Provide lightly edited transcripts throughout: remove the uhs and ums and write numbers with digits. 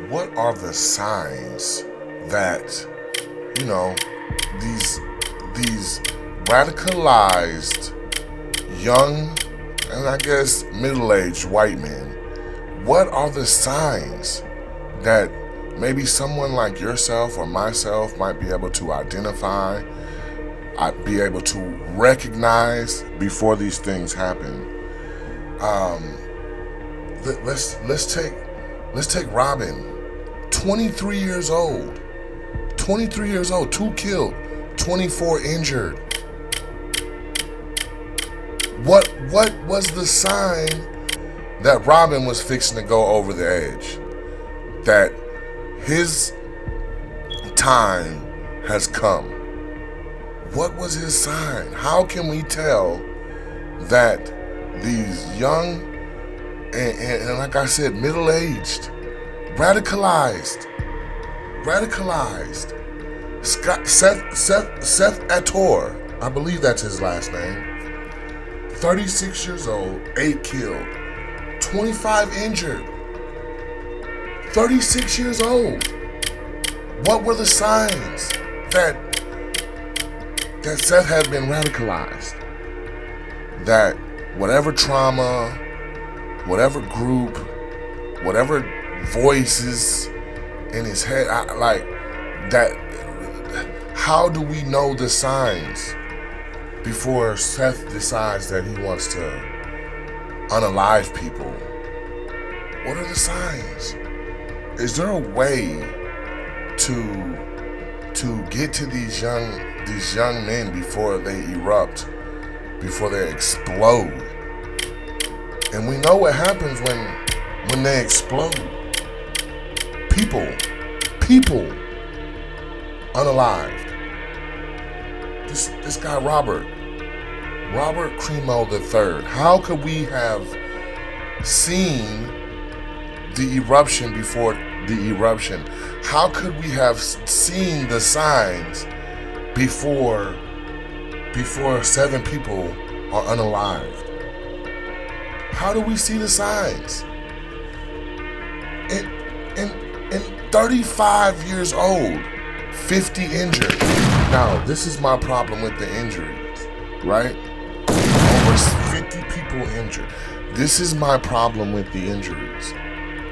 what are the signs that, these radicalized young and I guess middle-aged white men, what are the signs that maybe someone like yourself or myself might be able to identify, be able to recognize before these things happen? Let's take Robin, 23 years old, 2 killed, 24 injured. What was the sign that Robin was fixing to go over the edge? That his time has come. What was his sign? How can we tell that these young and like I said, middle-aged, radicalized, Seth Ator, I believe that's his last name, 36 years old, 8 killed, 25 injured, 36 years old. What were the signs that Seth had been radicalized? That whatever trauma, whatever group, whatever voices in his head, how do we know the signs before Seth decides that he wants to unalive people? What are the signs? Is there a way to get to these young men before they erupt, before they explode? And we know what happens when they explode. People unalived. This guy Robert Cremo III. How could we have seen the eruption before the eruption? How could we have seen the signs before 7 people are unalived? How do we see the signs? And 35 years old, 50 injured. Now, this is my problem with the injuries, right? Over 50 people injured. This is my problem with the injuries.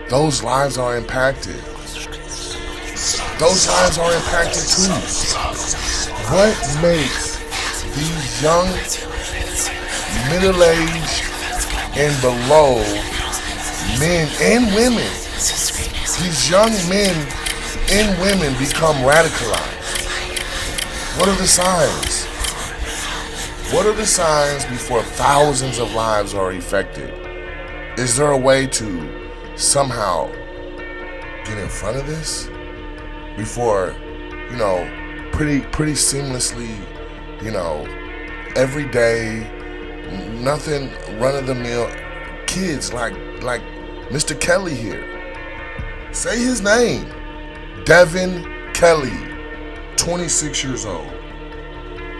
Those lives are impacted. Those lives are impacted too. What makes these young, middle-aged, and below men and women, these young men and women become radicalized? What are the signs? What are the signs before thousands of lives are affected? Is there a way to somehow get in front of this before, pretty seamlessly, every day, nothing run-of-the-mill kids like Mr. Kelly here. Say his name. Devin Kelly, 26 years old.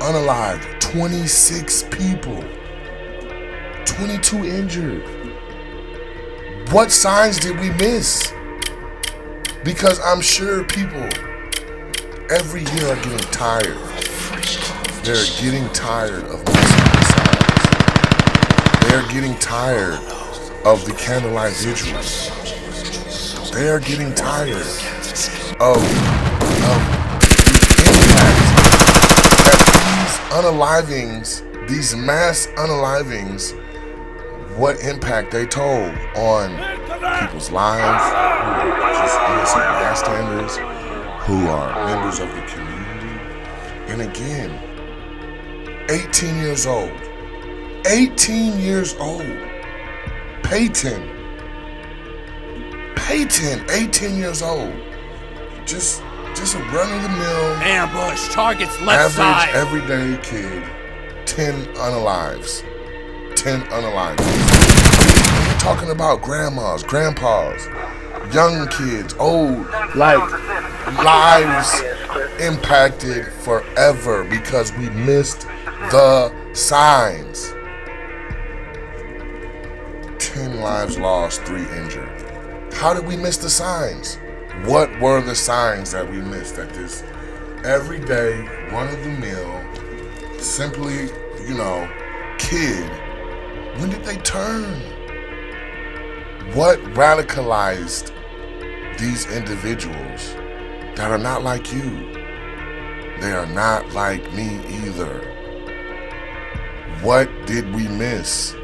Unalived, 26 people. 22 injured. What signs did we miss? Because I'm sure people every year are getting tired. They're getting tired of missing the signs. They're getting tired of the candlelight vigils. They are getting tired of the impact that these unalivings, these mass unalivings, what impact they told on people's lives, who are just innocent bystanders, who are members of the community. And again, 18 years old. 18 years old. Peyton, 18 years old. Just a run-of-the-mill, ambush, targets left average, side, everyday kid. 10 unalives. 10 unalives. We're talking about grandmas, grandpas, young kids, old, lives impacted forever because we missed the signs. 10 lives lost, 3 injured. How did we miss the signs? What were the signs that we missed that this everyday, run-of-the-mill, simply, kid, when did they turn? What radicalized these individuals that are not like you? They are not like me either. What did we miss?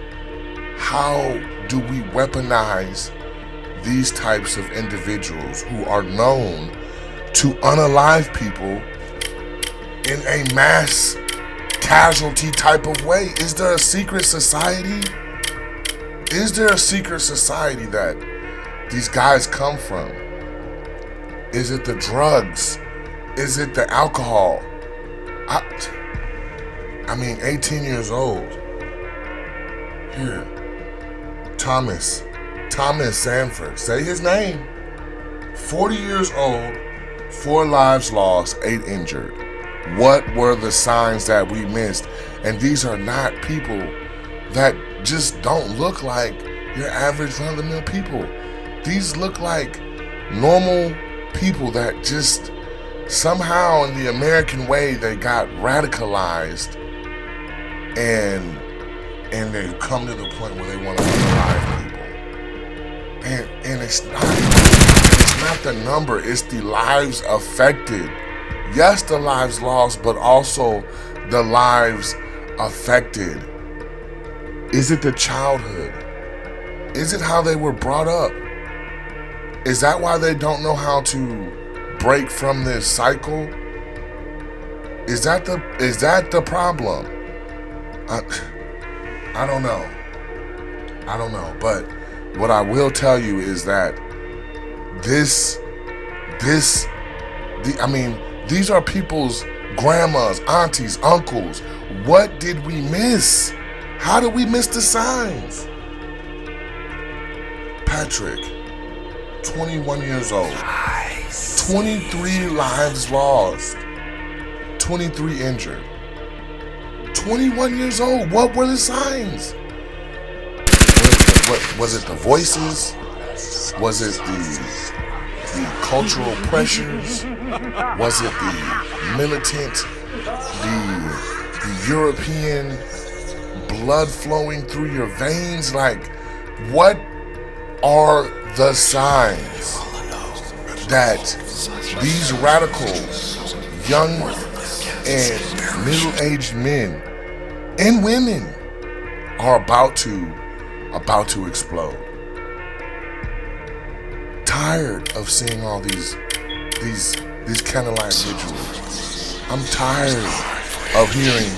How do we weaponize these types of individuals who are known to unalive people in a mass casualty type of way? Is there a secret society? Is there a secret society that these guys come from? Is it the drugs? Is it the alcohol? I mean, 18 years old. Here, Thomas Sanford, say his name. 40 years old, 4 lives lost, 8 injured. What were the signs that we missed? And these are not people that just don't look like your average run-of-the-mill people. These look like normal people that just somehow in the American way they got radicalized and they've come to the point where they want to unalive people. And it's not the number, it's the lives affected. Yes, the lives lost, but also the lives affected. Is it the childhood? Is it how they were brought up? Is that why they don't know how to break from this cycle? Is that the problem? I don't know. But what I will tell you is that these are people's grandmas, aunties, uncles. What did we miss? How did we miss the signs? Patrick, 21 years old, 23 lives lost, 23 injured. 21 years old, what were the signs? Was it the voices? Was it the cultural pressures? Was it the militant, the European blood flowing through your veins? Like, what are the signs that these radical young and middle-aged men and women are about to explode? Tired of seeing all these candlelight vigils. I'm tired of hearing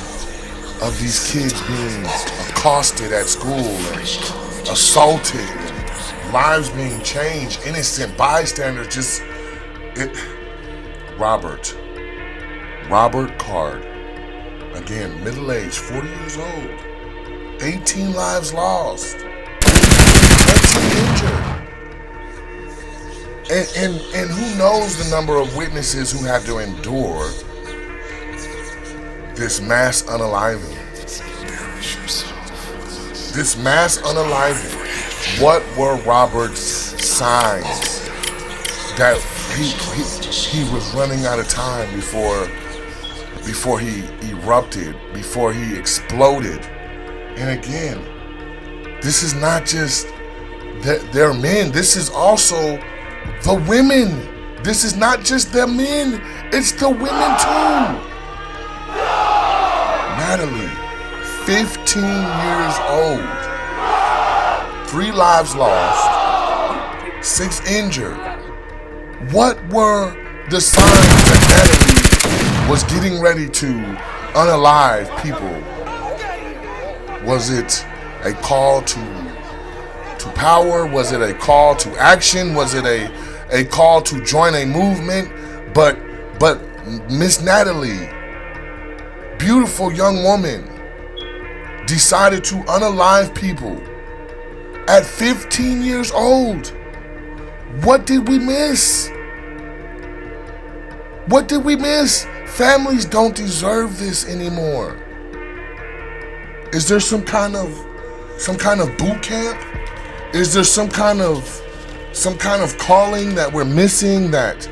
of these kids being accosted at school and assaulted and lives being changed, innocent bystanders Robert Card, again, middle-aged, 40 years old, 18 lives lost, 13 injured. And who knows the number of witnesses who had to endure this mass unaliving. This mass unaliving. What were Robert's signs that he was running out of time before he erupted, before he exploded? And again, this is not just their men, this is also the women. This is not just the men, it's the women too. Natalie, 15 years old, 3 lives lost, 6 injured. What were the signs that Natalie was getting ready to unalive people? Was it a call to power? Was it a call to action? Was it a call to join a movement? But Miss Natalie, beautiful young woman, decided to unalive people at 15 years old. What did we miss? What did we miss? Families don't deserve this anymore. Is there some kind of boot camp? Is there some kind of some kind of calling that we're missing, that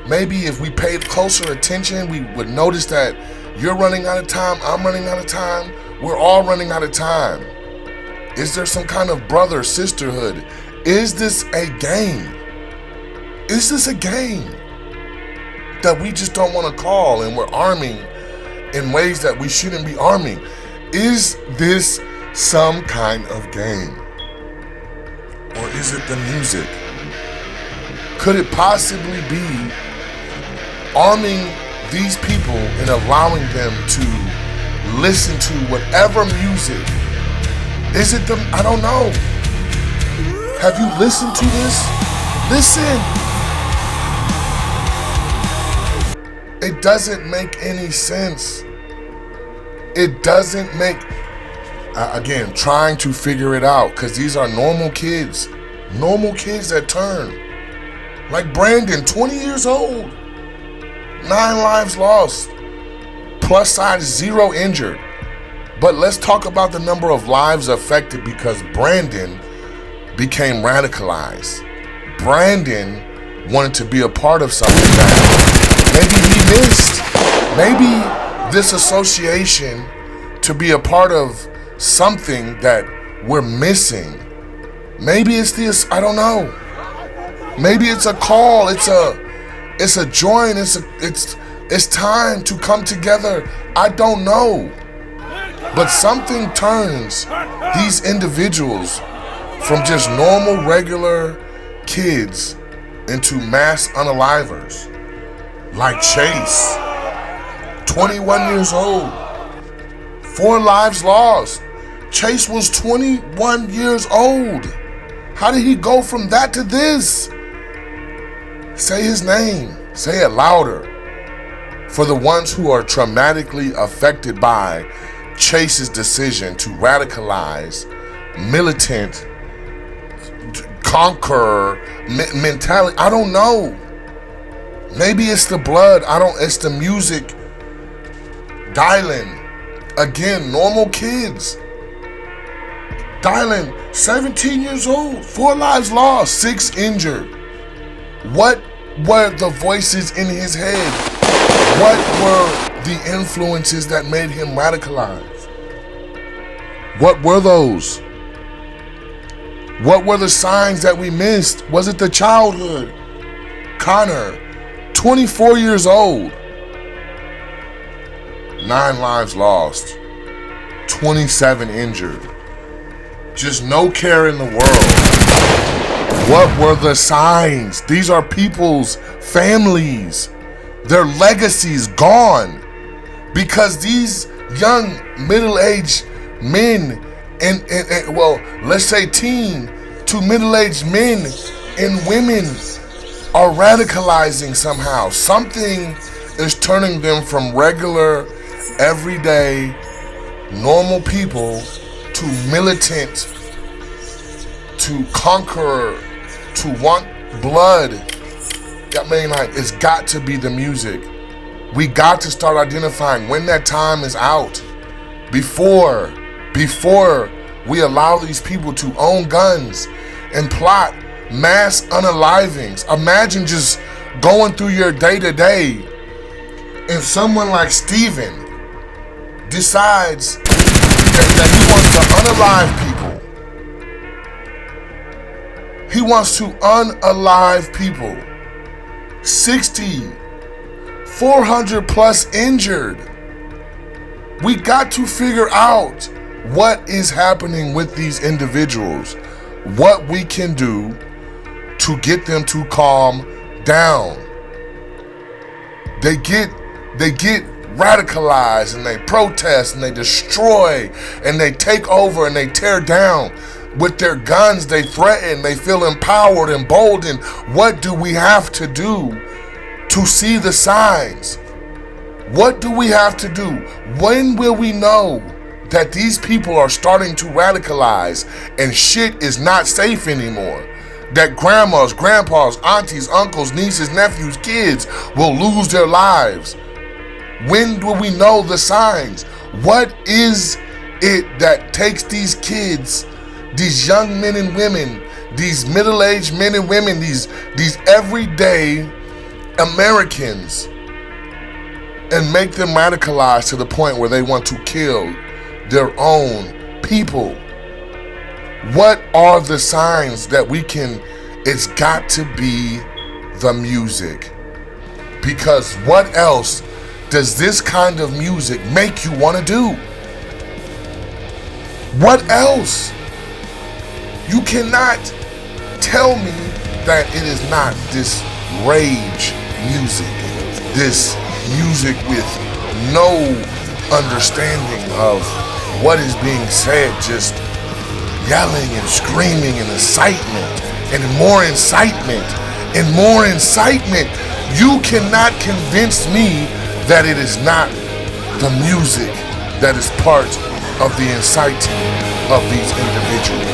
maybe if we paid closer attention, we would notice that you're running out of time, I'm running out of time, we're all running out of time? Is there some kind of brother, sisterhood? Is this a game? Is this a game that we just don't want to call and we're arming in ways that we shouldn't be arming? Is this some kind of game? Or is it the music? Could it possibly be arming these people and allowing them to listen to whatever music? Is it them? I don't know. Have you listened to this? Listen. It doesn't make any sense. It doesn't make, again, trying to figure it out, because these are normal kids that turn. Like Brandon, 20 years old, 9 lives lost, plus size 0 injured. But let's talk about the number of lives affected, because Brandon became radicalized. Brandon wanted to be a part of something that maybe he missed. Maybe this association to be a part of something that we're missing. Maybe it's this, I don't know. Maybe it's a call, it's a join, it's time to come together. I don't know. But something turns these individuals from just normal, regular kids into mass unalivers. Like Chase, 21 years old, 4 lives lost. Chase was 21 years old. How did he go from that to this? Say his name, say it louder. For the ones who are traumatically affected by Chase's decision to radicalize, militant, conquer mentality. I don't know. Maybe it's the blood. It's the music. Dylan, again, normal kids. Dylan, 17 years old, 4 lives lost, 6 injured. What were the voices in his head? What were the influences that made him radicalized? What were those? What were the signs that we missed? Was it the childhood? Connor, 24 years old, 9 lives lost, 27 injured. Just no care in the world. What were the signs? These are people's families. Their legacies gone. Because these young middle-aged men and well, let's say teen to middle-aged men and women are radicalizing somehow. Something is turning them from regular, everyday, normal people to militant, to conqueror, to want blood. I mean, like, it's got to be the music. We got to start identifying when that time is out. Before we allow these people to own guns and plot mass unalivings. Imagine just going through your day-to-day and someone like Steven decides that he wants to unalive people. He wants to unalive people. 60, 400 plus injured. We got to figure out what is happening with these individuals, what we can do to get them to calm down. They get radicalized and they protest and they destroy and they take over and they tear down. With their guns, they threaten, they feel empowered, emboldened. What do we have to do to see the signs? What do we have to do? When will we know that these people are starting to radicalize and shit is not safe anymore? That grandmas, grandpas, aunties, uncles, nieces, nephews, kids will lose their lives? When will we know the signs? What is it that takes these kids, these young men and women, these middle-aged men and women, these everyday Americans, and make them radicalized to the point where they want to kill their own people? What are the signs that we can? It's got to be the music. Because what else does this kind of music make you want to do? What else? You cannot tell me that it is not this rage music, this music with no understanding of what is being said, just yelling and screaming and incitement and more incitement and more incitement. You cannot convince me that it is not the music that is part of the inciting of these individuals.